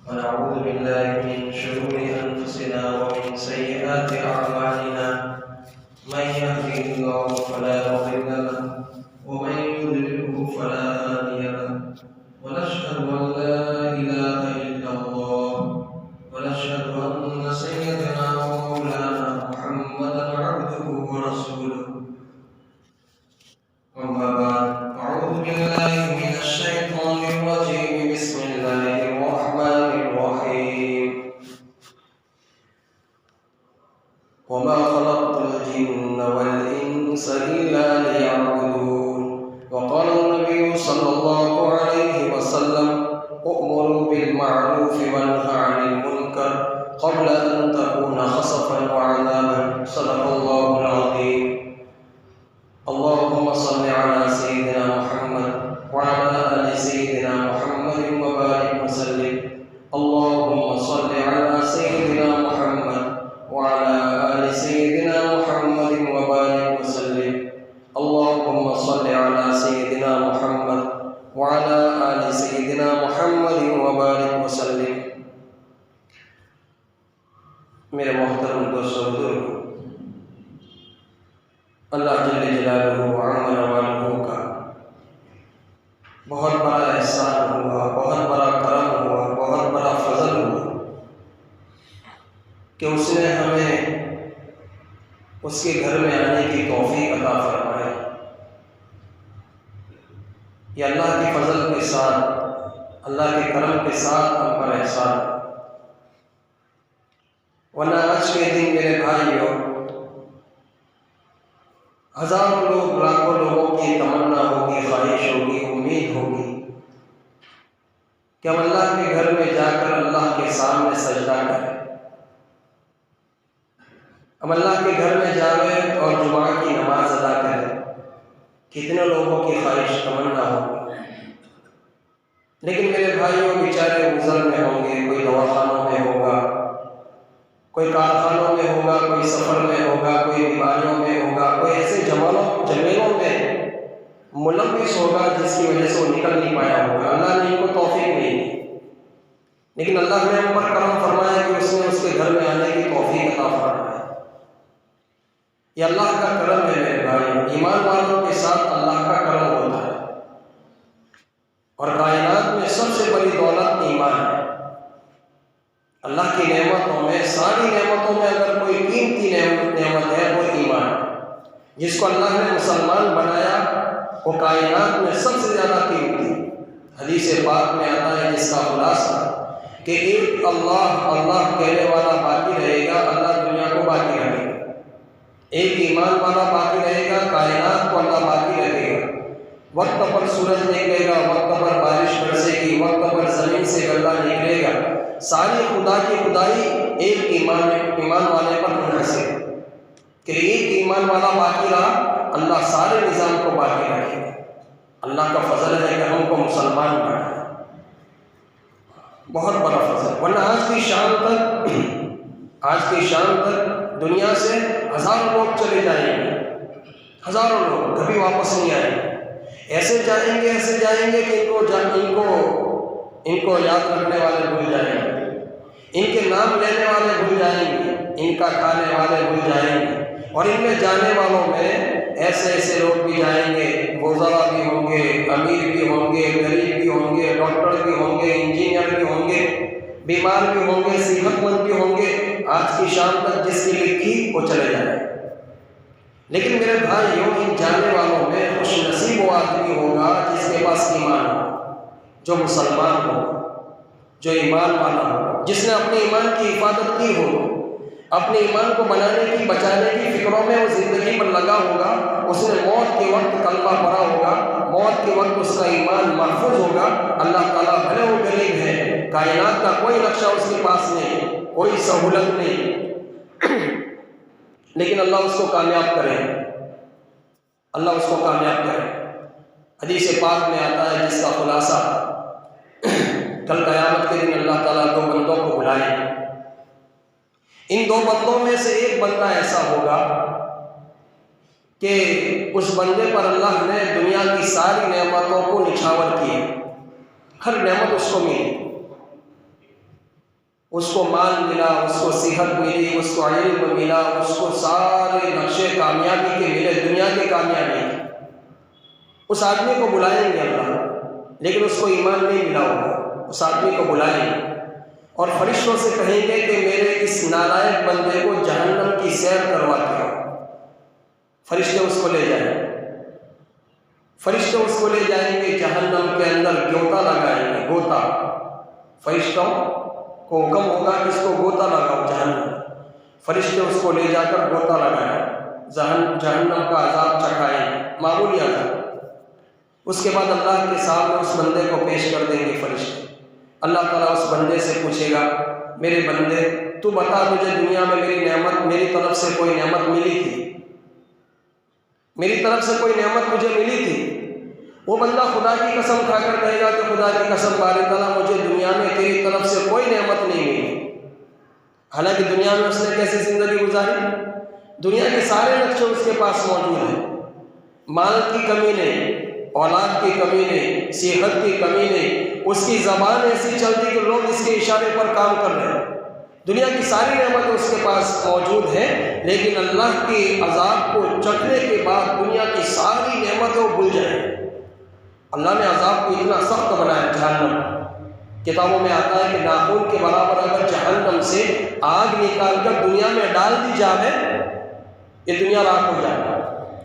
ونعوذ بالله من شرور أنفسنا ومن سيئات أعمالنا من يهده الله فلا مضل له ومن يضلله فلا هادي له ونشهد أن لا إله إلا الله ونشهد أن سيدنا ومولانا محمدا عبده ورسوله أما بعد أعوذ بالله من الشيطان الرجيم بسم الله الرحمن الرحيم وما خلقت الجن والإنس إلا ليعبدون وقال النبي صلى الله عليه وسلم أؤمروا بالمعروف وانهوا عن المنكر قبل أن تكون خسفا وعذابا صدق الله العظيم اللهم صل على سيدنا محمد وعلى آل سيدنا محمد وبارك وسلم اللهم صل على سيدنا محمد وعلى آل سيدنا محمد وبارك وسلم اللهم صل على سيدنا محمد وعلى آل سيدنا محمد وبارك وسلم میرے محترم دوستو بزرگ اللہ جل جلالہ وعظم والہ کا بہت بڑا احسان ہوا، بہت بڑا کرم ہوا، بہت بڑا فضل ہوا کہ اس نے ہمیں اس کے گھر میں آنے کی توفیق عطا فرمائی۔ یہ اللہ کے فضل کے ساتھ، اللہ کے کرم کے ساتھ ہم پر احسان۔ ورنہ آج کے دن میرے بھائیوں، ہزاروں لوگ، لاکھوں لوگوں کی تمنا ہوگی، خواہش ہوگی، امید ہوگی کہ ہم اللہ کے گھر میں جا کر اللہ کے سامنے سجدہ کریں، ہم اللہ کے گھر میں جاویں اور جمعہ کی نماز ادا کریں۔ کتنے لوگوں کی خواہش تمنا ہوگی، لیکن میرے بھائیوں بیچارے گزر میں ہوں گے، کوئی دواخانوں میں ہوگا، کوئی کارخانوں میں ہوگا، کوئی سفر میں ہوگا، کوئی بیماریوں میں ہوگا، کوئی ایسے جمیلوں میں ملوث ہوگا جس کی وجہ سے وہ نکل نہیں پایا ہوگا، اللہ نے ان کو توفیق نہیں دی، لیکن اللہ نے ہم پر کرم فرمایا کہ اس نے اس کے گھر میں آنے کی توفیق عطا فرمایا۔ یہ اللہ کا کرم ہے میرے بھائی، ایمان والوں کے ساتھ اللہ کا کرم ہوتا ہے، اور کائنات میں سب سے بڑی دولت ایمان ہے۔ اللہ کی نعمتوں میں، ساری نعمتوں میں اگر کوئی قیمتی نعمت ہے وہ ایمان ہے، جس کو اللہ نے مسلمان بنایا وہ کائنات میں سب سے زیادہ قیمتی۔ حدیث پاک میں آتا ہے جس کا خلاصہ کہ ایک اللہ کہنے والا باقی رہے گا، اللہ دنیا کو باقی رکھے گا۔ ایک ایمان والا باقی رہے گا، کائنات کو اللہ باقی رکھے گا۔ وقت پر سورج نکلے گا، وقت پر بارش برسے گی، وقت پر زمین سے گلہ نکلے گا۔ ساری خدا کی خدائی ایک ایمان والے پر منحصر کہ ایک ایمان والا باقی رہا، اللہ سارے نظام کو باقی رکھے گا۔ اللہ کا فضل ہے کہ ہم کو مسلمان بنایا، بہت بڑا فضل۔ ورنہ آج کی شام تک دنیا سے ہزاروں لوگ چلے جائیں گے، ہزاروں لوگ کبھی واپس نہیں آئیں گے۔ ایسے جائیں گے کہ ان کو یاد رکھنے والے بھول جائیں گے، ان کے نام لینے والے بھول جائیں گے، ان کا کھانے والے بھول جائیں گے، اور ان میں جانے والوں میں ایسے لوگ بھی جائیں گے، وزراء بھی ہوں گے، امیر بھی ہوں گے، غریب بھی ہوں گے، ڈاکٹر بھی ہوں گے، انجینئر بھی ہوں گے، بیمار بھی ہوں گے، صحت مند بھی ہوں گے۔ آج کی شام تک جس کی لکھی وہ چلے جائیں۔ لیکن میرے بھائیوں، ان جانے والوں میں خوش نصیب وہ آدمی ہوگا جس کے پاس ایمان ہو، جو مسلمان ہو، جو ایمان والا ہو، جس نے اپنے ایمان کی حفاظت کی ہو، اپنے ایمان کو بنانے کی، بچانے کی فکروں میں وہ زندگی پر لگا ہوگا۔ اس نے موت کے وقت کلمہ پڑھا ہوگا، موت کے وقت اس کا ایمان محفوظ ہوگا۔ اللہ تعالیٰ بھلے وہ غریب ہے، کائنات کا کوئی نقشہ اس کے پاس نہیں، کوئی سہولت نہیں، لیکن اللہ اس کو کامیاب کرے، اللہ اس کو کامیاب کرے۔ حدیث پاک میں آتا ہے جس کا خلاصہ کل قیامت کے دن اللہ تعالیٰ دو بندوں کو بلائے، ان دو بندوں میں سے ایک بندہ ایسا ہوگا کہ اس بندے پر اللہ نے دنیا کی ساری نعمتوں کو نچھاور کیے، ہر نعمت اس کو ملی، اس کو مال ملا، اس کو صحت ملی، اس کو علم ملا، اس کو سارے نقشے کامیابی کے ملے، دنیا کے کامیابی کے، اس آدمی کو بلائیں گے اللہ، لیکن اس کو ایمان نہیں ملا ہوگا، اس آدمی کو بلائیں گے اور فرشتوں سے کہیں گے کہ میرے اس نالائق بندے کو جہنم کی سیر کروا کے آؤ۔ فرشتے اس کو لے جائیں گے، فرشتے اس کو لے جائیں گے جہنم کے اندر، گوتا لگائیں گے، گوتا۔ فرشتوں کو حکم ہوگا کہ اس کو گوتا لگاؤ جہنم، فرشتے اس کو لے جا کر گوتا لگائیں، جہنم کا عذاب چکھائیں، معمولی عذاب۔ اس کے بعد اللہ کے سامنے اس بندے کو پیش کر دیں گے فرشتے۔ اللہ تعالیٰ اس بندے سے پوچھے گا، میرے بندے تو بتا تجھے دنیا میں میری نعمت، میری طرف سے کوئی نعمت ملی تھی؟ میری طرف سے کوئی نعمت تجھے ملی تھی؟ وہ بندہ خدا کی قسم کھا کر کہے گا کہ خدا کی قسم باری تعالیٰ مجھے دنیا میں تیری طرف سے کوئی نعمت نہیں ملی۔ حالانکہ دنیا میں اس نے کیسی زندگی گزاری؟ دنیا کے سارے نقشے اس کے پاس موجود ہیں، مال کی کمی نہیں، اولاد کی کمی نہیں، صحت کی کمی نہیں، اس کی زبان ایسی چلتی کہ لوگ اس کے اشارے پر کام کر رہے ہیں، دنیا کی ساری نعمتیں اس کے پاس موجود ہیں، لیکن اللہ کے عذاب کو چکھنے کے بعد دنیا کی ساری نعمتیں وہ بھول جائیں۔ اللہ نے عذاب کو اتنا سخت بنایا جہنم، کتابوں میں آتا ہے کہ ناخن کے برابر اگر جہنم سے آگ نکال کر دنیا میں ڈال دی جائے یہ دنیا راکھ ہو جائے۔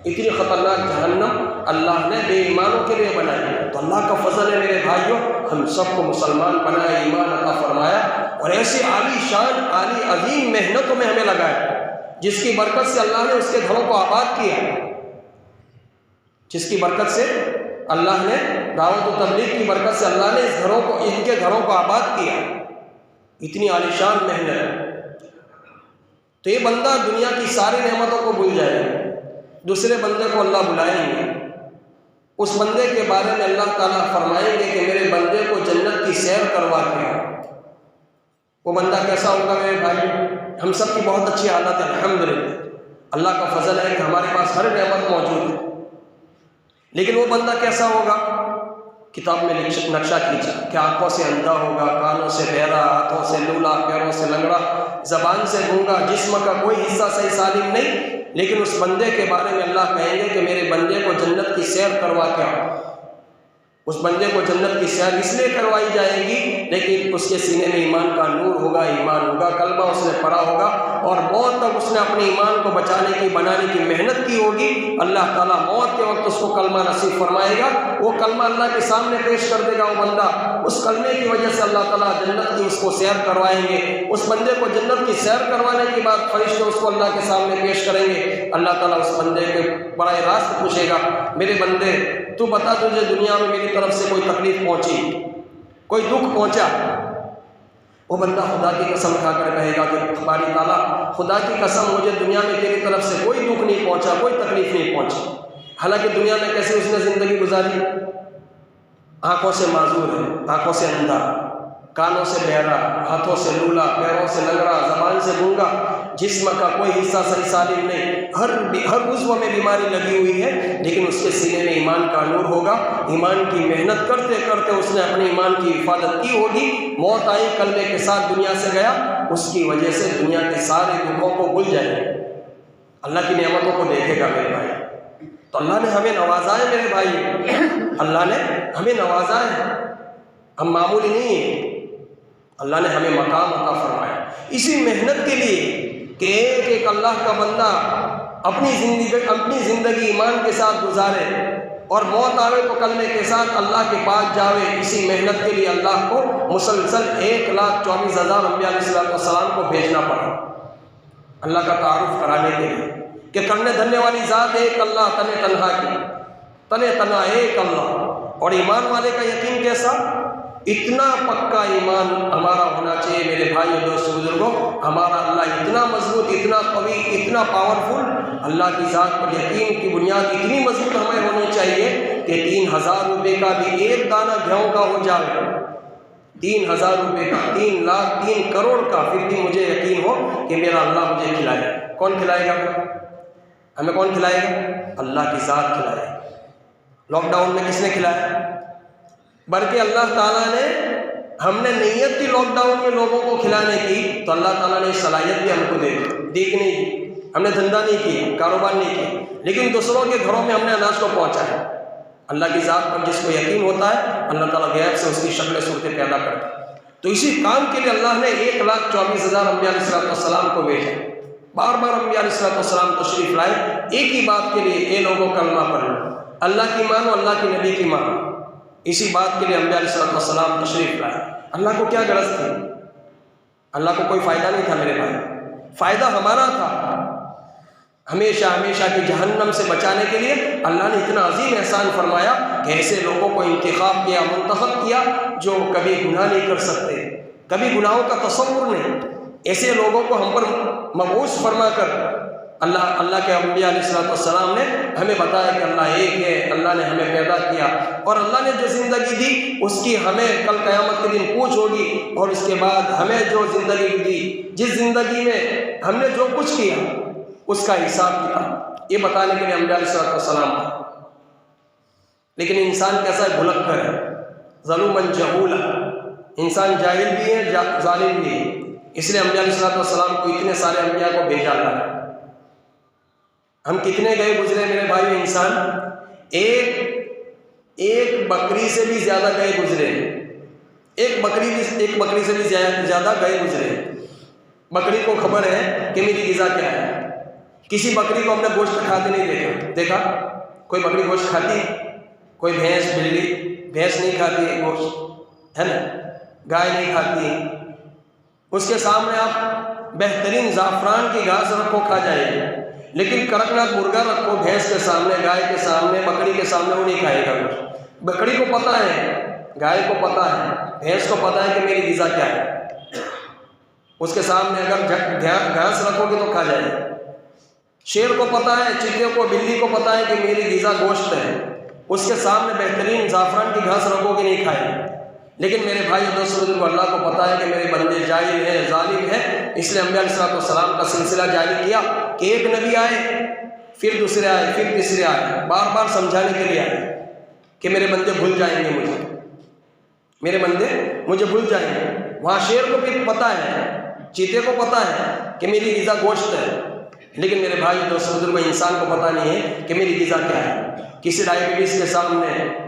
اتنی خطرناک جہنم اللہ نے بے ایمانوں کے لیے بنائی ہے۔ تو اللہ کا فضل ہے میرے بھائیوں، ہم سب کو مسلمان بنایا، ایمان عطا فرمایا اور ایسی عالی شان عالی عظیم محنتوں میں ہمیں لگایا جس کی برکت سے اللہ نے اس کے گھروں کو آباد کیا، جس کی برکت سے اللہ نے دعوت و تبلیغ کی برکت سے اللہ نے اس گھروں کو، ان کے گھروں کو آباد کیا، اتنی عالی شان محنت۔ تو یہ بندہ دنیا کی ساری نعمتوں کو بھول جائے گا، دوسرے بندے کو اللہ بلائیں گے، اس بندے کے بارے میں اللہ تعالیٰ فرمائیں گے کہ میرے بندے کو جنت کی سیر کروا کے آؤ۔ وہ بندہ کیسا ہوگا میرے بھائی؟ ہم سب کی بہت اچھی حالت ہے الحمدللہ، اللہ کا فضل ہے کہ ہمارے پاس ہر نعمت موجود ہے، لیکن وہ بندہ کیسا ہوگا؟ کتاب میں نقشہ کھینچا کہ آنکھوں سے اندھا ہوگا، کانوں سے بہرا، ہاتھوں سے لولا، پیروں سے لنگڑا، زبان سے گونگا، جسم کا کوئی حصہ صحیح سالم نہیں، لیکن اس بندے کے بارے میں اللہ کہیں گے کہ میرے بندے کو جنت کی سیر کروا کے آؤ۔ اس بندے کو جنت کی سیر اس لیے کروائی جائے گی لیکن اس کے سینے میں ایمان کا نور ہوگا، ایمان ہوگا، کلمہ اس نے پڑھا ہوگا اور موت تک اس نے اپنے ایمان کو بچانے کی، بنانے کی محنت کی ہوگی۔ اللہ تعالیٰ موت کے وقت اس کو کلمہ نصیب فرمائے گا، وہ کلمہ اللہ کے سامنے پیش کر دے گا، وہ بندہ اس کلمے کی وجہ سے اللہ تعالیٰ جنت کی اس کو سیر کروائیں گے۔ اس بندے کو جنت کی سیر کروانے کے بعد فرشتے اس کو اللہ کے سامنے پیش کریں گے، اللہ تعالیٰ اس بندے کے براہ راست پوچھے گا، میرے بندے تو بتا تجھے دنیا میں میری طرف سے کوئی تکلیف پہنچی، کوئی دکھ پہنچا؟ وہ بندہ خدا کی قسم کھا کر کہے گا کہ باری تعالیٰ خدا کی قسم مجھے دنیا میں تیری طرف سے کوئی دکھ نہیں پہنچا، کوئی تکلیف نہیں پہنچی۔ حالانکہ دنیا میں کیسے اس نے زندگی گزاری؟ آنکھوں سے معذور ہے، آنکھوں سے اندھا، کانوں سے بہرا، ہاتھوں سے لولا، پیروں سے لنگڑا، زبان سے گونگا، جسم کا کوئی حصہ صحیح سالم نہیں، ہر عضو میں بیماری لگی ہوئی ہے، لیکن اس کے سینے میں ایمان کا نور ہوگا، ایمان کی محنت کرتے کرتے اس نے اپنے ایمان کی حفاظت کی ہوگی، موت آئی کلمے کے ساتھ دنیا سے گیا، اس کی وجہ سے دنیا کے سارے دکھوں کو بھول جائے گا، اللہ کی نعمتوں کو دیکھے گا میرے بھائی۔ تو اللہ نے ہمیں نوازا ہے میرے بھائی، اللہ نے ہمیں نوازا ہے، ہم معمولی نہیں ہیں، اللہ نے ہمیں مقام عطا فرمایا اسی محنت کے لیے کہ ایک ایک اللہ کا بندہ اپنی زندگی ایمان کے ساتھ گزارے اور موت آوے تو کلمے کے ساتھ اللہ کے پاس جاوے۔ اسی محنت کے لیے اللہ کو مسلسل 1,24,000 انبیاء علیہ السلام کو بھیجنا پڑا، اللہ کا تعارف کرانے کے لیے کہ کرنے دھرنے والی ذات ایک اللہ، تنے تنہا کی، تنے تنہا ایک اللہ۔ اور ایمان والے کا یقین کیسا؟ اتنا پکا ایمان ہمارا ہونا چاہیے میرے بھائی اور دوست بزرگوں، ہمارا اللہ اتنا مضبوط، اتنا قوی، اتنا پاورفل، اللہ کی ذات پر یقین کی بنیاد اتنی مضبوط ہمیں ہونی چاہیے کہ 3,000 روپے کا بھی ایک دانہ گیہوں کا ہو جائے، 3,000 روپے کا، 3 لاکھ 3 کروڑ کا، پھر بھی مجھے یقین ہو کہ میرا اللہ مجھے کھلائے۔ کون کھلائے گا؟ ہمیں کون کھلائے گا؟ اللہ کی ذات کھلائے گا۔ لاک ڈاؤن میں کس نے کھلایا؟ بلکہ اللہ تعالیٰ نے ہم نے نیت کی لاک ڈاؤن میں لوگوں کو کھلانے کی تو اللہ تعالیٰ نے صلاحیت بھی ہم کو دی کہ نہیں دی. ہم نے دھندا نہیں کیا، کاروبار نہیں کیا، لیکن دوسروں کے گھروں میں ہم نے اناج کو پہنچایا. اللہ کی ذات پر جس کو یقین ہوتا ہے اللہ تعالیٰ غیب سے اس کی شکل صورتیں پیدا کرتا ہے. تو اسی کام کے لیے اللہ نے 1,24,000 انبیاء علیہ السلام کو بھیجا. بار بار انبیاء علیہ السلام تشریف لائے ایک ہی بات کے لیے، اے لوگوں کلمہ پڑھ لو، اللہ کی مانو، اللہ کے نبی کی مانو. اسی بات کے لیے انبیاء علیہ السلام تشریف لائے. اللہ کو کیا غرض تھی؟ اللہ کو کوئی فائدہ نہیں تھا میرے بھائی، فائدہ ہمارا تھا. ہمیشہ ہمیشہ کی جہنم سے بچانے کے لیے اللہ نے اتنا عظیم احسان فرمایا کہ ایسے لوگوں کو انتخاب کیا، منتخب کیا جو کبھی گناہ نہیں کر سکتے، کبھی گناہوں کا تصور نہیں. ایسے لوگوں کو ہم پر مبعوث فرما کر اللہ کے انبیاء علیہ السلام نے ہمیں بتایا کہ اللہ ایک ہے. اللہ نے ہمیں پیدا کیا اور اللہ نے جو زندگی دی اس کی ہمیں کل قیامت کے دن پوچھ ہوگی، اور اس کے بعد ہمیں جو زندگی دی، جس زندگی میں ہم نے جو کچھ کیا اس کا حساب کتاب یہ بتانے کے لیے انبیاء علیہ السلام ہے. لیکن انسان کیسا ہے؟ بھلک کر ہے، ظلومن جہولا. انسان جاہل بھی ہے، ظالم بھی ہے. اس لیے انبیاء علیہ السلام کو اتنے سارے انبیاء کو بھیجا اللہ نے. ہم کتنے گئے گزرے میرے بھائی؟ انسان ایک بکری سے بھی زیادہ گئے گزرے. ایک بکری سے بھی زیادہ گئے گزرے. بکری کو خبر ہے کہ میری غذا کیا ہے. کسی بکری کو ہم نے گوشت کھاتے نہیں دیکھا. کوئی بکری گوشت کھاتی ہے؟ کوئی بھینس، بلی، بھینس نہیں کھاتی ہے گوشت، ہے نا؟ گائے نہیں کھاتی ہے. اس کے سامنے آپ بہترین زعفران کی گھاس رکھو کھا جائے گی، لیکن کرکناک مرغا رکھو بھینس کے سامنے، گائے کے سامنے، بکری کے سامنے، وہ نہیں کھائے گا گوشت. بکری کو پتہ ہے، گائے کو پتہ ہے، بھینس کو پتہ ہے کہ میری غذا کیا ہے. اس کے سامنے اگر گھاس رکھو گے تو کھا جائے گا. شیر کو پتہ ہے، چیتے کو، بلی کو پتہ ہے کہ میری غذا گوشت ہے. اس کے سامنے بہترین زعفران کی گھاس رکھو گے نہیں کھائے. لیکن میرے بھائی دوستوں کو اللہ کو پتہ ہے کہ میرے بندے جاہل ہیں، ظالم ہیں. اس لیے انبیاء علیہ السلام کا سلسلہ جاری کیا کہ ایک نبی آئے، پھر دوسرے آئے، پھر تیسرے آئے، بار بار سمجھانے کے لیے آئے کہ میرے بندے بھول جائیں گے مجھے، میرے بندے مجھے بھول جائیں گے. وہاں شیر کو بھی پتہ ہے، چیتے کو پتہ ہے کہ میری غذا گوشت ہے. لیکن میرے بھائی دوستوں کو انسان کو پتہ نہیں ہے کہ میری غذا کیا ہے. کسی ڈائبٹیز کے سامنے،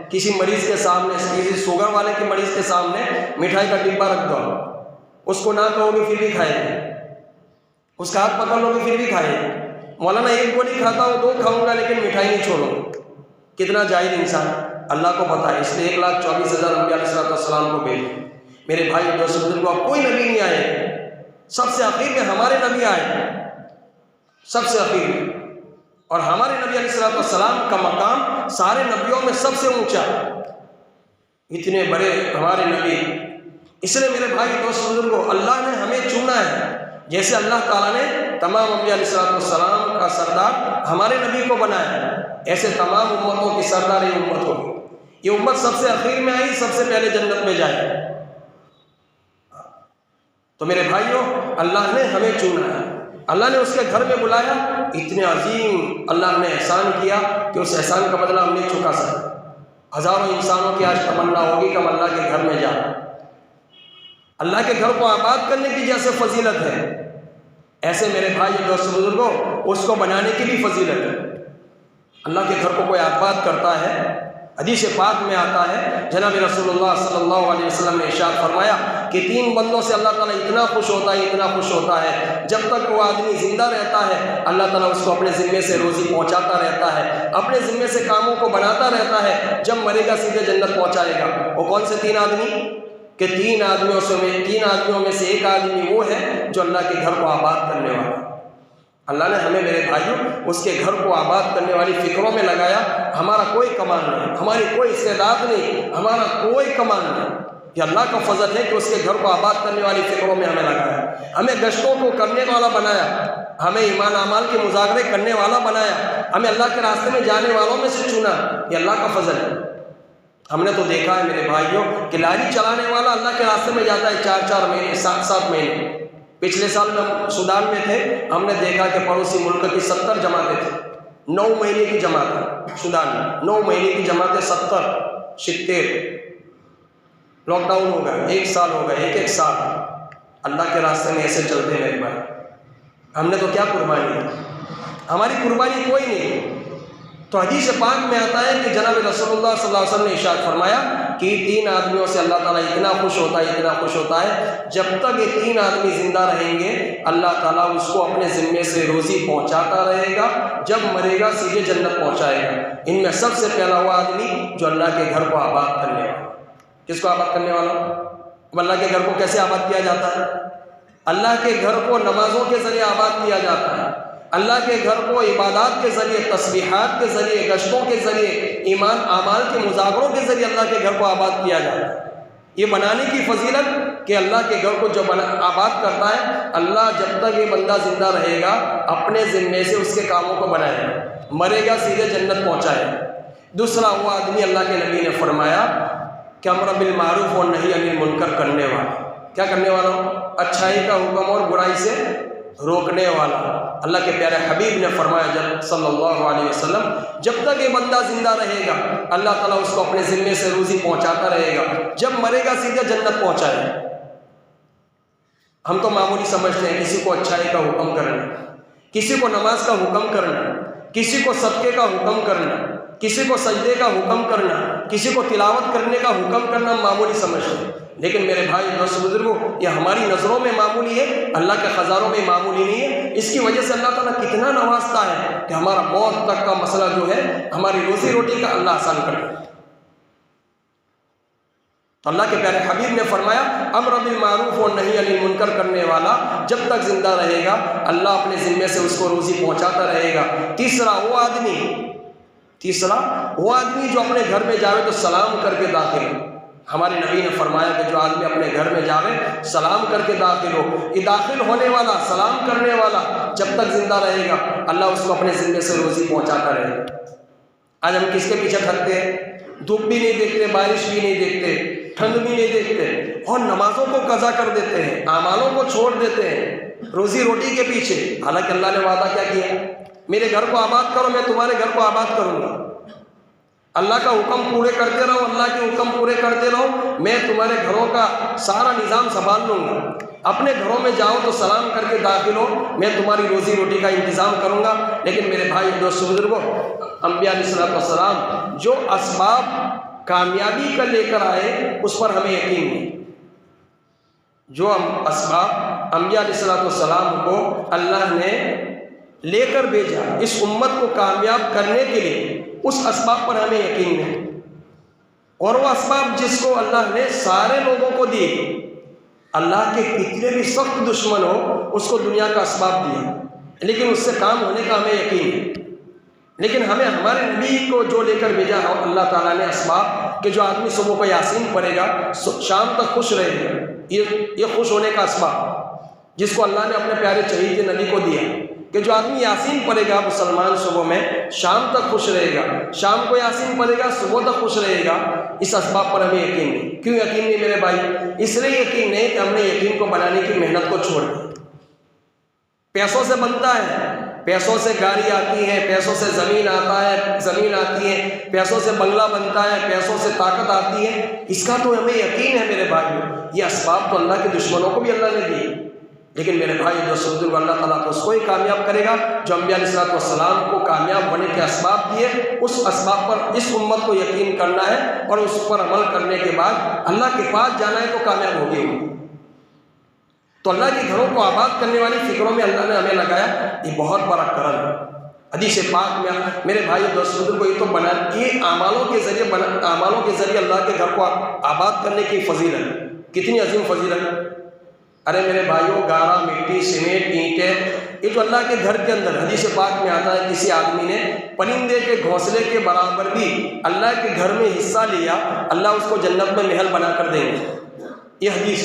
کسی مریض کے سامنے، کسی شوگر والے کے مریض کے سامنے مٹھائی کا ڈبہ رکھ دو، اس کو نہ کہو گے پھر بھی کھائے گے. اس کا ہاتھ پکڑ لو گے پھر بھی کھائے گے. مولانا ایک گولی کھاتا ہوں، 2 کھاؤں گا لیکن مٹھائی نہیں چھوڑوں. کتنا جاہل انسان. اللہ کو پتہ ہے، اس لیے 1,24,000 انبیاء علیہ السلام کو بھیجے. میرے بھائی دوستوں کو اب کوئی نبی نہیں آئے، سب سے آخر میں ہمارے نبی آئے، سب سے آخر میں. اور ہمارے نبی علیہ السلام کا مقام سارے نبیوں میں سب سے اونچا، اتنے بڑے ہمارے نبی. اس لیے میرے بھائی دوست بزرگوں، اللہ نے ہمیں چنا ہے. جیسے اللہ تعالیٰ نے تمام انبیاء علیہ السلام کا سردار ہمارے نبی کو بنایا، ایسے تمام امتوں کی سردار یہ امت ہوگی. یہ امت سب سے آخر میں آئی، سب سے پہلے جنت میں جائے. تو میرے بھائیوں، اللہ نے ہمیں چنا ہے، اللہ نے اس کے گھر میں بلایا. اتنے عظیم اللہ نے احسان کیا کہ اس احسان کا بدلہ ہم نہیں چکا سکتے. ہزاروں انسانوں کی آج تمنا ہوگی کہ ہم اللہ کے گھر میں جائیں. اللہ کے گھر کو آباد کرنے کی جیسے فضیلت ہے، ایسے میرے بھائی دوست بزرگوں اس کو بنانے کی بھی فضیلت ہے. اللہ کے گھر کو کوئی آباد کرتا ہے، حدیث پاک میں آتا ہے، جناب رسول اللہ صلی اللہ علیہ وسلم نے ارشاد فرمایا کہ 3 بندوں سے اللہ تعالیٰ اتنا خوش ہوتا ہے، اتنا خوش ہوتا ہے، جب تک وہ آدمی زندہ رہتا ہے اللہ تعالیٰ اس کو اپنے ذمے سے روزی پہنچاتا رہتا ہے، اپنے ذمے سے کاموں کو بناتا رہتا ہے. جب مرے گا سیدھے جنت پہنچائے گا. وہ کون سے 3 آدمی؟ کہ 3 آدمیوں میں سے ایک آدمی وہ ہے جو اللہ کے گھر کو آباد کرنے والا. اللہ نے ہمیں میرے بھائیوں اس کے گھر کو آباد کرنے والی فکروں میں لگایا. ہمارا کوئی کمال نہیں، ہماری کوئی استعداد نہیں، ہمارا کوئی کمال نہیں. یہ اللہ کا فضل ہے کہ اس کے گھر کو آباد کرنے والی فکروں میں ہمیں لگایا، ہمیں گشتوں کو کرنے والا بنایا، ہمیں ایمان اعمال کے مذاکرے کرنے والا بنایا، ہمیں اللہ کے راستے میں جانے والوں میں سے چنا. یہ اللہ کا فضل ہے. ہم نے تو دیکھا ہے میرے بھائیوں کہ لاری چلانے والا اللہ کے راستے میں جاتا ہے 4-4 مہینے، 7-7 مہینے. پچھلے سال میں سودان میں تھے، ہم نے دیکھا کہ پڑوسی ملک کی 70 جماعتیں تھیں. 9 مہینے کی جماعت سودان میں، 9 مہینے کی جماعتیں 70 70 لاک ڈاؤن ہوگا، 1 سال ہوگا، ایک سال اللہ کے راستے میں ایسے چلتے ہیں میرے بھائی. ہم نے تو کیا قربانی دی؟ ہماری قربانی کوئی نہیں. تو حدیث پاک میں آتا ہے کہ جناب رسول اللہ صلی اللہ علیہ وسلم نے ارشاد فرمایا کہ 3 آدمیوں سے اللہ تعالیٰ اتنا خوش ہوتا ہے، اتنا خوش ہوتا ہے، جب تک یہ 3 آدمی زندہ رہیں گے اللہ تعالیٰ اس کو اپنے ذمے سے روزی پہنچاتا رہے گا، جب مرے گا سیدھے جنت پہنچائے گا. ان میں سب سے پہلا وہ آدمی جو اللہ کے گھر کو آباد کرنے والا. کس کو آباد کرنے والا؟ اب اللہ کے گھر کو کیسے آباد کیا جاتا ہے؟ اللہ کے گھر کو نمازوں کے ذریعے آباد کیا جاتا ہے. اللہ کے گھر کو عبادات کے ذریعے، تسبیحات کے ذریعے، گشتوں کے ذریعے، ایمان اعمال کے مذاکروں کے ذریعے اللہ کے گھر کو آباد کیا جاتا ہے. یہ بنانے کی فضیلت کہ اللہ کے گھر کو جو آباد کرتا ہے، اللہ جب تک یہ بندہ زندہ رہے گا اپنے ذمے سے اس کے کاموں کو بنائے گا، مرے گا سیدھے جنت پہنچائے گا. دوسرا وہ آدمی اللہ کے نبی نے فرمایا کہ امر بالمعروف اور نہی عن المنکر کرنے والا. کیا کرنے والا؟ اچھائی کا حکم اور برائی سے روکنے والا. اللہ کے پیارے حبیب نے فرمایا جب صلی اللہ علیہ وسلم، جب تک یہ بندہ زندہ رہے گا اللہ تعالیٰ اس کو اپنے ذمے سے روزی پہنچاتا رہے گا، جب مرے گا سیدھے جنت پہنچائے. ہم تو معمولی سمجھتے ہیں کسی کو اچھائی کا حکم کرنا، کسی کو نماز کا حکم کرنا، کسی کو صدقے کا حکم کرنا، کسی کو سجدے کا حکم کرنا، کسی کو تلاوت کرنے کا حکم کرنا معمولی سمجھتے ہیں. لیکن میرے بھائی دوست بزرگوں، یہ ہماری نظروں میں معمولی ہے، اللہ کے خزانوں میں معمولی نہیں ہے. اس کی وجہ سے اللہ تعالیٰ کتنا نوازتا ہے کہ ہمارا موت تک کا مسئلہ جو ہے، ہماری روزی روٹی کا اللہ آسان کر دے. تو اللہ کے پیارے حبیب نے فرمایا امر بالمعروف اور نہی عن المنکر کرنے والا جب تک زندہ رہے گا اللہ اپنے ذمے سے اس کو روزی پہنچاتا رہے گا. تیسرا وہ آدمی جو اپنے گھر میں جاوے تو سلام کر کے داخل ہو. ہمارے نبی نے فرمایا کہ جو آدمی اپنے گھر میں جاوے سلام کر کے داخل ہو. یہ داخل ہونے والا، سلام کرنے والا جب تک زندہ رہے گا اللہ اس کو اپنے ذمے سے روزی پہنچاتا رہے گا. آج ہم کس کے پیچھے تھکتے ہیں؟ دھوپ بھی نہیں دیکھتے، بارش بھی نہیں دیکھتے، ٹھنڈ بھی نہیں دیکھتے، اور نمازوں کو قضا کر دیتے ہیں، اعمالوں کو چھوڑ دیتے ہیں روزی روٹی کے پیچھے. حالانکہ اللہ نے وعدہ کیا کیا؟ میرے گھر کو آباد کرو، میں تمہارے گھر کو آباد کروں گا. اللہ کا حکم پورے کرتے رہو، اللہ کے حکم پورے کرتے رہو، میں تمہارے گھروں کا سارا نظام سنبھال لوں گا. اپنے گھروں میں جاؤ تو سلام کر کے داخل ہو، میں تمہاری روزی روٹی کا انتظام کروں گا. لیکن میرے بھائی دوست بزرگوں، انبیاء علیہ السلام جو اسباب کامیابی کا لے کر آئے اس پر ہمیں یقین نہیں. جو اسباب انبیاء علیہ السلام کو اللہ نے لے کر بھیجا اس امت کو کامیاب کرنے کے لیے، اس اسباب پر ہمیں یقین نہیں. اور وہ اسباب جس کو اللہ نے سارے لوگوں کو دیے، اللہ کے کتنے بھی سخت دشمن ہو اس کو دنیا کا اسباب دیا، لیکن اس سے کام ہونے کا ہمیں یقین ہے. لیکن ہمیں ہمارے نبی کو جو لے کر بھیجا ہے اللہ تعالیٰ نے اسباب کہ جو آدمی صبح کو یاسین پڑھے گا شام تک خوش رہے گا، یہ خوش ہونے کا اسباب جس کو اللہ نے اپنے پیارے چہیتے نبی کو دیا کہ جو آدمی یاسین پڑھے گا مسلمان صبح میں شام تک خوش رہے گا، شام کو یاسین پڑھے گا صبح تک خوش رہے گا. اس اسباب پر ہمیں یقین نہیں. کیوں یقین نہیں میرے بھائی؟ اس لیے یقین نہیں کہ ہم نے یقین کو بنانے کی محنت کو چھوڑ دی. پیسوں سے بنتا ہے، پیسوں سے گاڑی آتی ہے، پیسوں سے زمین آتی ہے، پیسوں سے بنگلہ بنتا ہے، پیسوں سے طاقت آتی ہے. اس کا تو ہمیں یقین ہے میرے بھائی. یہ اسباب تو اللہ کے دشمنوں کو بھی اللہ نے دیے. لیکن میرے بھائی دوست بزرگ، اللہ تعالیٰ تو اس کو ہی کامیاب کرے گا جو انبیاء علیہ السلام کو کامیاب ہونے کے اسباب دیے. اس اسباب پر اس امت کو یقین کرنا ہے اور اس پر عمل کرنے کے بعد اللہ کے پاس جانا ہے تو کامیاب ہوگی. تو اللہ کے گھروں کو آباد کرنے والی فکروں میں اللہ نے ہمیں لگایا، یہ بہت بڑا کرم ہے. حدیث پاک میں میرے بھائی دوست بزرگ کو یہ تو بنا، یہ اعمالوں کے ذریعے اللہ کے گھر کو آباد کرنے کی فضیلت کتنی عظیم فضیلت. ارے میرے بھائیوں، گارا، مٹی، سیمنٹ، اینٹیں، یہ جو اللہ کے گھر کے اندر حدیث پاک میں آتا ہے کسی آدمی نے پرندے کے گھونسلے کے برابر بھی اللہ کے گھر میں حصہ لیا اللہ اس کو جنت میں محل بنا کر دیں گے. یہ حدیث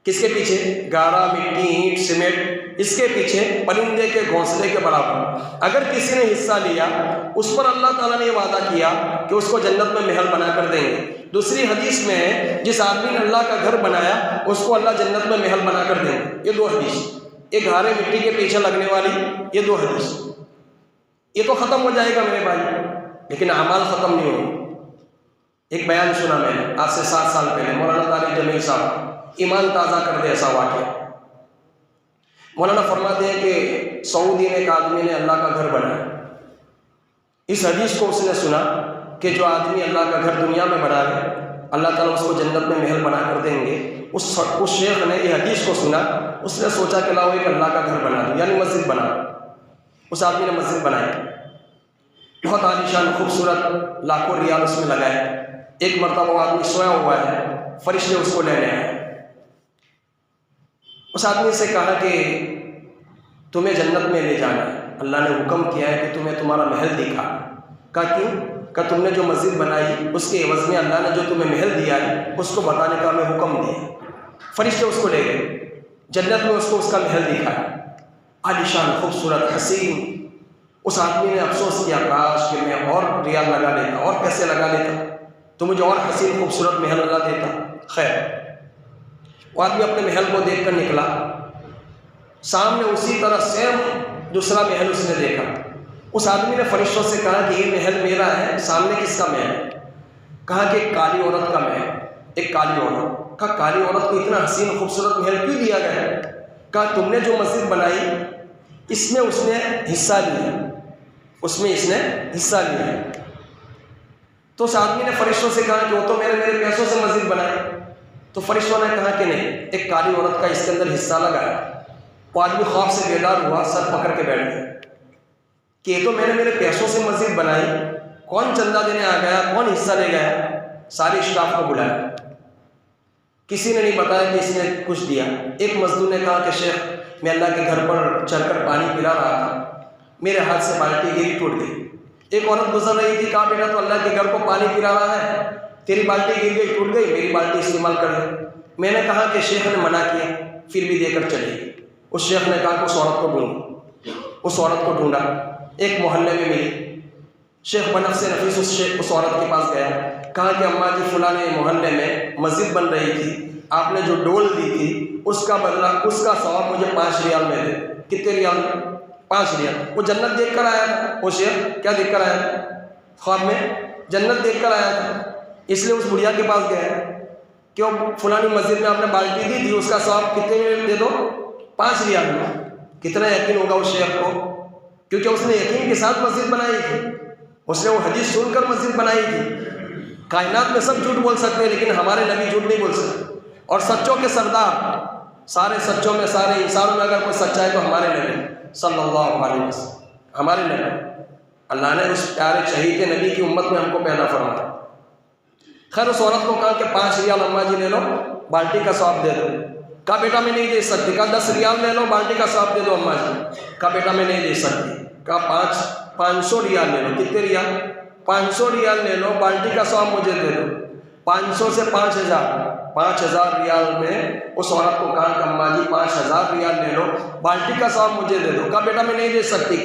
کس کے پیچھے؟ گارا، مٹی، اینٹ، سیمنٹ، اس کے پیچھے پرندے کے گھونسلے کے برابر. اگر کسی نے حصہ لیا اس پر اللہ تعالیٰ نے یہ وعدہ کیا کہ اس کو جنت میں محل بنا کر دیں گے. دوسری حدیث میں ہے جس آدمی نے اللہ کا گھر بنایا اس کو اللہ جنت میں محل بنا کر دیں گے. یہ 2 حدیث، ایک گارے مٹی کے پیچھے لگنے والی، یہ 2 حدیث. یہ تو ختم ہو جائے گا میرے بھائی، لیکن اعمال ختم نہیں ہوگا. ایک بیان سنا میں نے آج سے 7 سال پہلے، مولانا طارق جمیل صاحب، ایمان تازہ کر دے ایسا واقعہ۔ مولانا فرماتے ہیں کہ سعودی میں ایک آدمی نے اللہ کا گھر بنایا۔ اس حدیث کو اس نے سنا کہ جو آدمی اللہ کا گھر دنیا میں بنا لے اللہ تعالیٰ اس کو جنت میں محل بنا کر دیں گے۔ اس شیخ نے یہ حدیث کو سنا، اس نے سوچا کہ لاؤ ایک اللہ کا گھر بنا دوں، یعنی مسجد بنا۔ اس آدمی نے مسجد بنائی، بہت عالیشان خوبصورت، لاکھوں ریال اس میں لگائے۔ ایک مرتبہ وہ آدمی سویا ہوا ہے، فرشتے اس کو لینے آئے۔ اس آدمی سے کہا کہ تمہیں جنت میں لے جانا ہے، اللہ نے حکم کیا ہے کہ تمہیں تمہارا محل دکھا۔ کہا کیوں؟ کہ تم نے جو مسجد بنائی اس کے عوض میں اللہ نے جو تمہیں محل دیا ہے اس کو بتانے کا ہمیں حکم دیا۔ فرشتے اس کو لے گئے، جنت میں اس کو اس کا محل دکھایا، عالیشان، خوبصورت، حسین۔ اس آدمی نے افسوس کیا، کاش کہ میں اور ریال لگا لیتا، اور پیسے لگا لیتا تو مجھے اور حسین خوبصورت محل اللہ دیتا۔ خیر، وہ آدمی اپنے محل کو دیکھ کر نکلا، سامنے اسی طرح سیم دوسرا محل اس نے دیکھا۔ اس آدمی نے فرشتوں سے کہا کہ یہ محل میرا ہے، سامنے کس کا محل ہے؟ کہا کہ ایک کالی عورت کا محل، ایک کالی عورت۔ کہا کالی عورت کو اتنا حسین خوبصورت محل کیوں دیا گیا ہے؟ کہا تم نے جو مسجد بنائی اس میں اس نے حصہ لیا، اس میں اس نے حصہ لیا۔ تو اس آدمی نے فرشتوں سے کہا کہ وہ تو میرے پیسوں سے مسجد بنائی۔ تو فرشتوں نے کہا کہ نہیں، ایک کالی عورت کا اس کے اندر حصہ لگایا۔ وہ آدمی خواب سے بیدار ہوا، سر پکڑ کے بیٹھ گیا کہ یہ تو میں نے میرے پیسوں سے مسجد بنائی، کون چندہ دینے آ گیا، کون حصہ لے گیا؟ سارے اسٹاف کو بلایا، کسی نے نہیں بتایا کہ اس نے کچھ دیا۔ ایک مزدور نے کہا کہ شیخ میں اللہ کے گھر پر چڑھ کر پانی پلا رہا تھا، میرے ہاتھ سے بالٹی گری، ٹوٹ گئی۔ ایک عورت گزر رہی تھی، کہا بیٹا تو اللہ کے گھر کو پانی پلا رہا ہے، تیری بالٹی گر گئی، ٹوٹ گئی، میری بالٹی استعمال کر لے۔ میں نے کہا کہ شیخ نے منع کیا، پھر بھی دے کر چلی گئی۔ اس شیخ نے کہا کہ اس عورت کو ڈھونڈ۔ اس عورت کو ڈھونڈا، ایک محلے میں ملی۔ شیخ بنفس نفیس اس عورت کے پاس گیا، کہا کہ اماں جی فلاں محلے میں مسجد بن رہی تھی، آپ نے جو ڈول دی تھی اس کا بدلہ، اس کا ثواب مجھے 5 ریال میں دے۔ کتنے ریال؟ 5 ریال۔ وہ جنت دیکھ کر آیا تھا، وہ شیخ کیا دیکھ کر آیا تھا؟ خواب میں جنت دیکھ کر آیا تھا، اس لیے اس بڑھیا کے پاس گیا کہ وہ فلانی مسجد میں آپ نے بالٹی دی تھی، اس کا ثواب کتنے میں دے دو؟ 5 ریال میں۔ کتنا یقین ہوگا اس شیخ کو، کیونکہ اس نے یقین کے ساتھ مسجد بنائی تھی، اس نے وہ حدیث سن کر مسجد بنائی تھی۔ کائنات میں سب جھوٹ بول سکتے ہیں لیکن ہمارے نبی جھوٹ نہیں بول سکتے، اور سچوں کے سردار، سارے سچوں میں، سارے انسانوں میں اگر کوئی سچا ہے تو ہمارے نبی صلی اللہ علیہ وسلم، ہمارے نبی۔ اللہ نے اس پیارے شہید نبی کی امت میں ہم کو پیدا فرمایا۔ خیر، اس عورت کو کہا کہ 5 ریال اماں جی لے لو، بالٹی کا ثواب دے دو۔ کہا بیٹا میں نہیں دے سکتی۔ کہا 10 ریال لے لو، بالٹی کا ثواب دے دو اماں جی۔ کہا بیٹا میں نہیں دے سکتی۔ کہا 500 ریال لے لو۔ کتنے ریال؟ 500 ریال لے لو، بالٹی کا ثواب مجھے دے دو۔ 500 سے 5000 ریال میں اس عورت کو کہا کہ اماں جی 5000 ریال لے لو، بالٹی کا ثواب مجھے دے دو۔ کہا بیٹا میں نہیں دے سکتی۔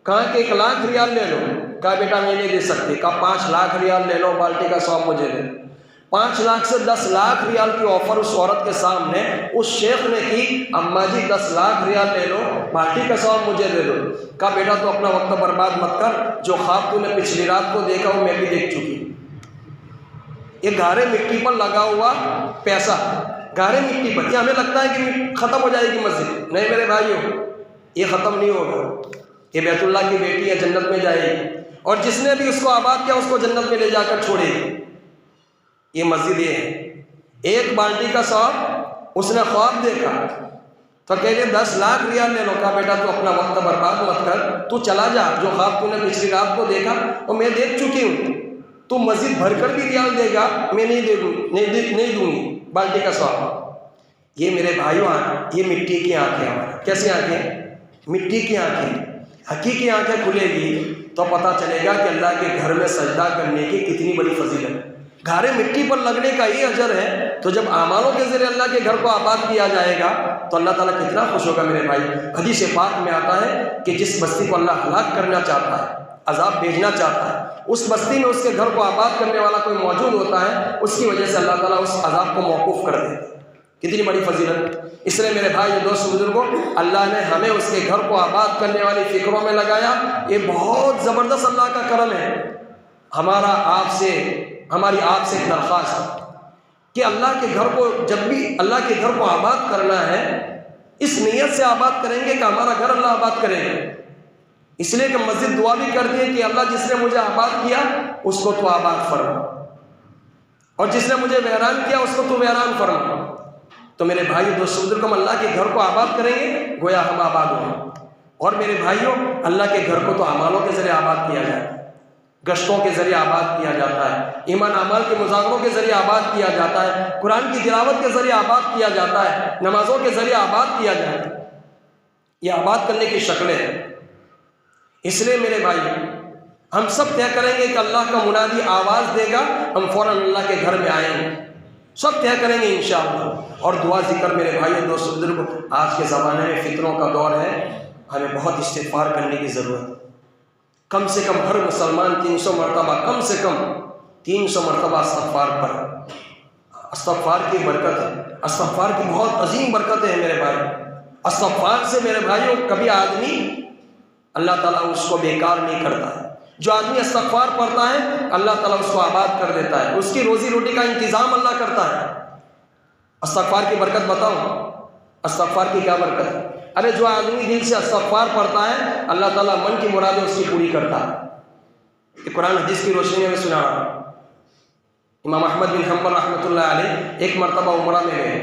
کہا کہ 1 لاکھ ریال لے لو۔ کہا بیٹا میں نہیں دے سکتی۔ کہا 5 لاکھ ریال لے لو، بالٹی کا ثواب مجھے دے دو۔ 5 لاکھ سے 10 لاکھ ریال کی آفر اس عورت کے سامنے اس شیخ نے کی، اماں جی 10 لاکھ ریال لے لو، بالٹی کا ثواب مجھے دے دو۔ کہا بیٹا تو اپنا وقت برباد مت کر، جو خواب تو نے پچھلی رات کو دیکھا وہ میں بھی دیکھ چکی۔ یہ گارے مٹی پر لگا ہوا پیسہ، گارے مٹی پر، یہ ہمیں لگتا ہے کہ ختم ہو جائے گی مسجد، نہیں میرے بھائیو، یہ ختم نہیں ہوگا۔ یہ بیت اللہ کی بیٹی ہے، جنت میں جائے گی، اور جس نے بھی اس کو آباد کیا اس کو جنت میں لے جا کر چھوڑے گی۔ یہ مسجد یہ ہے، ایک بالٹی کا ثواب اس نے خواب دیکھا تو کہتے 10 لاکھ ریال لے لو۔ کہا بیٹا تو اپنا وقت برباد مت کر، تو چلا جا، جو خواب تو نے پچھلی رات کو دیکھا وہ میں دیکھ چکی ہوں، تو مسجد بھر کر بھی ریال دے گا، میں نہیں دوں گی بالٹی کا ثواب۔ یہ میرے بھائیوں، یہ مٹی کی آنکھیں ہماری، کیسی آنکھیں؟ مٹی کی آنکھیں۔ حقیقی آنکھیں کھلے گی تو پتہ چلے گا کہ اللہ کے گھر میں سجدہ کرنے کی کتنی بڑی فضیلت ہے۔ گھارے مٹی پر لگنے کا یہ اجر ہے، تو جب اعمالوں کے ذریعے اللہ کے گھر کو آباد کیا جائے گا تو اللہ تعالیٰ کتنا خوش ہوگا میرے بھائی۔ حدیث پاک میں آتا ہے کہ جس بستی کو اللہ ہلاک کرنا چاہتا ہے، عذاب بھیجنا چاہتا ہے، اس بستی میں اس کے گھر کو آباد کرنے والا کوئی موجود ہوتا ہے، اس کی وجہ سے اللہ تعالیٰ اس عذاب کو موقوف کر دیتا ہے۔ کتنی بڑی فضیلت۔ اس لیے میرے بھائی دوست بزرگوں، اللہ نے ہمیں اس کے گھر کو آباد کرنے والی فکروں میں لگایا، یہ بہت زبردست اللہ کا کرم ہے۔ ہمارا آپ سے ہماری آپ سے ایک درخواست ہے کہ اللہ کے گھر کو جب بھی اللہ کے گھر کو آباد کرنا ہے اس نیت سے آباد کریں گے کہ ہمارا گھر اللہ آباد کرے گا. اس لیے کہ مسجد دعا بھی کرتی ہے کہ اللہ جس نے مجھے آباد کیا اس کو تو آباد فرما، اور جس نے مجھے ویران کیا اس کو تو ویران فرما. تو میرے بھائی دوست بزرگ، ہم اللہ کے گھر کو آباد کریں گے گویا ہم آباد ہوں گے. اور میرے بھائیوں، اللہ کے گھر کو تو اعمالوں کے ذریعے آباد کیا جاتا ہے، گشتوں کے ذریعے آباد کیا جاتا ہے، ایمان اعمال کے مذاکروں کے ذریعے آباد کیا جاتا ہے، قرآن کی تلاوت کے ذریعے آباد کیا جاتا ہے، نمازوں کے ذریعے آباد کیا جاتا ہے. یہ آباد کرنے کی شکلیں ہیں. اس لیے میرے بھائی، ہم سب طے کریں گے کہ اللہ کا منادی آواز دے گا، ہم فوراً اللہ کے گھر میں آئیں گے، سب طے کریں گے انشاءاللہ. اور دعا ذکر میرے بھائی دوست بزرگ، آج کے زمانے میں فتنوں کا دور ہے، ہمیں بہت استغفار کرنے کی ضرورت ہے. کم سے کم ہر مسلمان 300 مرتبہ، کم سے کم 300 مرتبہ استغفار پر. استغفار کی برکت ہے، استغفار کی بہت عظیم برکتیں ہیں میرے بھائی. استغفار سے میرے بھائیوں کبھی آدمی اللہ تعالیٰ اس کو بیکار نہیں کرتا ہے. جو آدمی استغفار پڑھتا ہے اللہ تعالیٰ اس کو آباد کر دیتا ہے، اس کی روزی روٹی کا انتظام اللہ کرتا ہے. استغفار کی برکت بتاؤں، استغفار کی کیا برکت ہے؟ ارے جو آدمی دل سے استغفار پڑھتا ہے اللہ تعالیٰ من کی مرادیں اس کی پوری کرتا ہے. یہ قرآن حدیث کی روشنی میں سنا رہا ہوں. امام احمد بن حنبل رحمۃ اللہ علیہ ایک مرتبہ عمرہ میں گئے،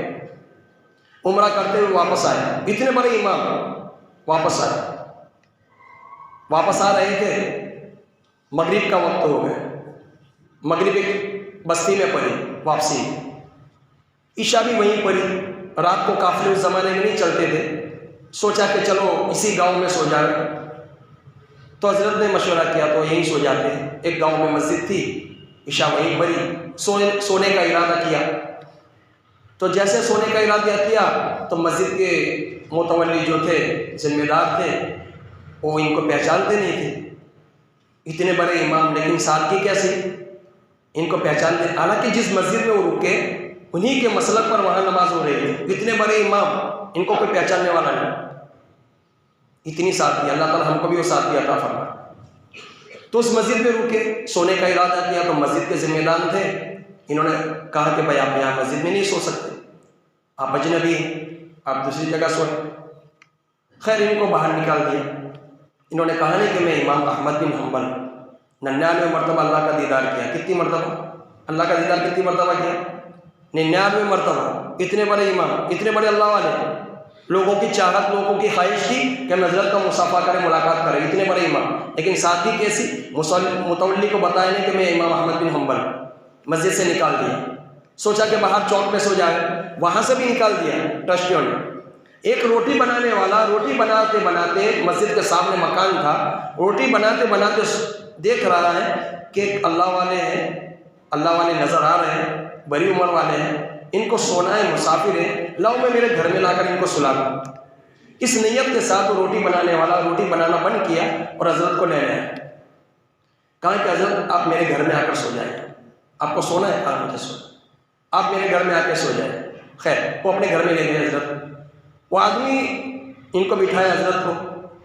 عمرہ کرتے ہوئے واپس آئے. اتنے بڑے امام واپس آئے، واپس آ رہے تھے، مغرب کا وقت ہو گیا. مغرب ایک بستی میں پڑی، واپسی عشاء بھی وہیں پڑی. رات کو قافلے اس زمانے میں نہیں چلتے تھے، سوچا کہ چلو اسی گاؤں میں سو جائے. تو حضرت نے مشورہ کیا تو یہیں سو جاتے ہیں. ایک گاؤں میں مسجد تھی، عشاء وہیں پڑی. سونے کا ارادہ کیا. تو جیسے سونے کا ارادہ کیا تو مسجد کے متولی جو تھے، ذمہ دار تھے، وہ ان کو پہچانتے نہیں تھے. اتنے بڑے امام لیکن سادگی کیسے ان کو پہچانتے. حالانکہ جس مسجد میں وہ رکے انہی کے مسلک پر وہاں نماز ہو رہی تھی. اتنے بڑے امام، ان کو کوئی پہچاننے والا نہیں. اتنی سادگی، اللہ تعالیٰ ہم کو بھی وہ سادگی عطا فرمائے. تو اس مسجد میں رکے، سونے کا ارادہ کیا. تو مسجد کے ذمہ دار تھے، انہوں نے کہا کہ بھائی آپ یہاں مسجد میں نہیں سو سکتے، آپ اجنبی ہیں، آپ دوسری جگہ سوئیں. خیر ان کو باہر نکال دیا. انہوں نے کہا نہیں کہ میں امام احمد بن حنبل 99 مرتبہ اللہ کا دیدار کیا. کتنی مرتبہ اللہ کا دیدار کتنی مرتبہ کیا؟ 99 مرتبہ. اتنے بڑے امام، اتنے بڑے اللہ والے، لوگوں کی چاہت، لوگوں کی خواہش تھی کہ ہم حضرت کا مصافحہ کریں، ملاقات کریں. اتنے بڑے امام، لیکن سادگی کیسی؟ متولی کو بتایا نہیں کہ میں امام احمد بن حنبل. مسجد سے نکال دیا. سوچا کہ باہر چوک پہ سو جائے، وہاں سے بھی نکال دیا ٹرسٹیوں نے. ایک روٹی بنانے والا روٹی بناتے بناتے، مسجد کے سامنے مکان تھا، روٹی بناتے بناتے دیکھ رہا ہے کہ اللہ والے ہیں، اللہ والے نظر آ رہے ہیں، بڑی عمر والے ہیں، ان کو سونا ہے، مسافر ہیں، لاؤ میں میرے گھر میں لا کر ان کو سلا دوں. اس نیت کے ساتھ وہ روٹی بنانے والا روٹی بنانا بند کیا اور حضرت کو لے آیا. کہا کہ حضرت آپ میرے گھر میں آ کر سو جائیں، آپ کو سونا ہے؟ کہا مجھے سونا، آپ میرے گھر میں آ کے سو جائیں. خیر وہ اپنے گھر میں لے گئے حضرت. وہ آدمی ان کو بٹھایا، حضرت کو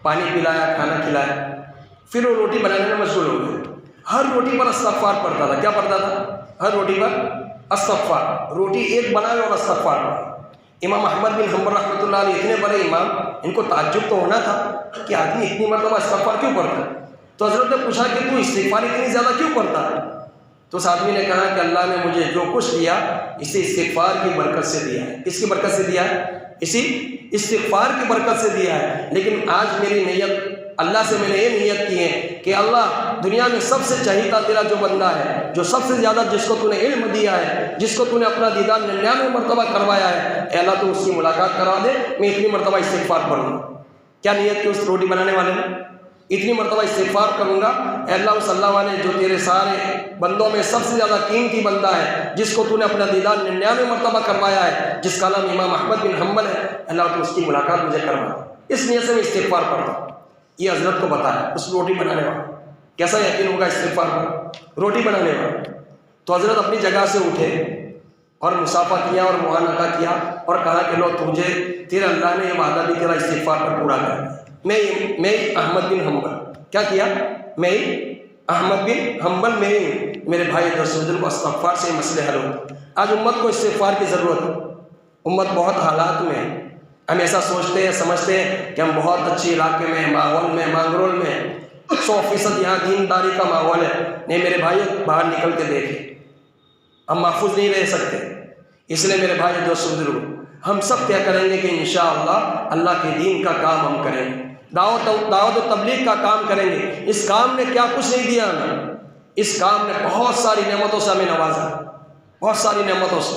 پانی پلایا، کھانا کھلایا. پھر وہ روٹی بنانے میں مشغول ہو گئے. ہر روٹی پر استغفار پڑھتا تھا. کیا پڑھتا تھا؟ ہر روٹی پر استغفار. روٹی ایک بنائے اور استغفار پڑھا. امام احمد بن حنبل رحمۃ اللہ علیہ اتنے بڑے امام، ان کو تعجب تو ہونا تھا کہ آدمی اتنی مرتبہ استغفار کیوں پڑھتا ہے. تو حضرت نے پوچھا کہ تو استغفار اتنی زیادہ کیوں پڑھتا ہے؟ تو اس آدمی نے کہا کہ اللہ نے مجھے جو کچھ دیا اسے استغفار کی برکت سے دیا ہے. کس کی برکت سے دیا ہے؟ اسی استغفار کی برکت سے دیا ہے. لیکن آج میری نیت اللہ سے میں نے یہ نیت کی ہے کہ اللہ دنیا میں سب سے چہیتا تیرا جو بندہ ہے، جو سب سے زیادہ جس کو تو نے علم دیا ہے، جس کو تو نے اپنا دیدار 99 مرتبہ کروایا ہے، اے اللہ تو اس کی ملاقات کروا دے، میں اتنی مرتبہ استغفار پڑھوں. کیا نیت کی اس روٹی بنانے والے نے؟ اتنی مرتبہ استغفار کروں گا، اے اللہ اس اللہ والے جو تیرے سارے بندوں میں سب سے زیادہ قیمتی بندہ ہے، جس کو تو نے اپنا دیدار 99 مرتبہ کروایا ہے، جس کا نام امام احمد بن حنبل ہے، اللہ تو اس کی ملاقات مجھے کروا. اس نیت سے میں استغفار پڑھتا ہوں. یہ حضرت کو بتایا اس روٹی بنانے والا. کیسا یقین ہوگا استغفار پر؟ روٹی بنانے والا. تو حضرت اپنی جگہ سے اٹھے اور مصافحہ کیا اور معانقہ کیا اور کہا کہ لو تجھے تیرے اللہ نے یہ وعدہ بھی تیرا استغفار پر پورا کر دیا. میں احمد بن حنبل کیا کیا؟ میں احمد بن حنبل میں ہی میرے بھائی درسودل کو استغفار سے مسئلے حل ہوتے. آج امت کو استغفار کی ضرورت ہے. امت بہت حالات میں ہے. ہم ایسا سوچتے ہیں سمجھتے ہیں کہ ہم بہت اچھی علاقے میں ماحول میں مانگرول میں 100% یہاں دینداری کا ماحول ہے. نہیں میرے بھائی باہر نکل کے دیکھیں, ہم محفوظ نہیں رہ سکتے. اس لیے میرے بھائی درسودل ہم سب کیا کریں گے کہ انشاءاللہ اللہ کے دین کا کام ہم کریں گے, دعوت و تبلیغ کا کام کریں گے. اس کام نے کیا کچھ نہیں دیا ہمیں, اس کام نے بہت ساری نعمتوں سے ہمیں نوازا, بہت ساری نعمتوں سے.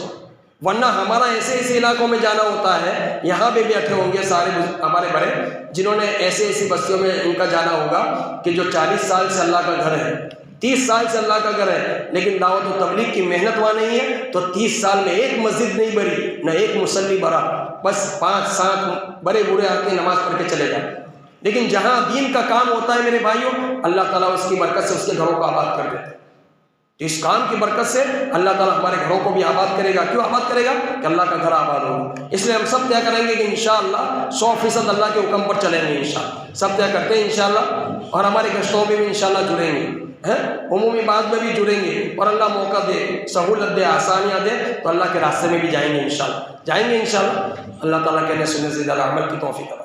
ورنہ ہمارا ایسے علاقوں میں جانا ہوتا ہے, یہاں پہ بھی بیٹھے ہوں گے سارے ہمارے بڑے جنہوں نے ایسی بستیوں میں ان کا جانا ہوگا کہ جو 40 سال سے اللہ کا گھر ہے, 30 سال سے اللہ کا گھر ہے, لیکن دعوت و تبلیغ کی محنت وہاں نہیں ہے. تو 30 سال میں ایک مسجد نہیں بھری, نہ ایک مصلی بھرا, بس 5-7 بڑے بوڑھے آ کے نماز پڑھ کے چلے جائیں. لیکن جہاں دین کا کام ہوتا ہے میرے بھائیوں, اللہ تعالیٰ اس کی برکت سے اس کے گھروں کو آباد کر دیتے ہیں. تو اس کام کی برکت سے اللہ تعالیٰ ہمارے گھروں کو بھی آباد کرے گا. کیوں آباد کرے گا؟ کہ اللہ کا گھر آباد ہوگا. اس لیے ہم سب طے کریں گے کہ انشاءاللہ 100% اللہ کے حکم پر چلیں گے. انشاءاللہ سب طے کرتے ہیں انشاءاللہ, اور ہماری گشتوں میں بھی انشاءاللہ جڑیں گے, عمومی بات میں بھی جڑیں گے, اور اللہ موقع دے, سہولت دے, آسانیاں دے تو اللہ کے راستے میں بھی جائیں گے انشاءاللہ. اللہ تعالیٰ کہنے سننے سے زیادہ عمل کی توفیق.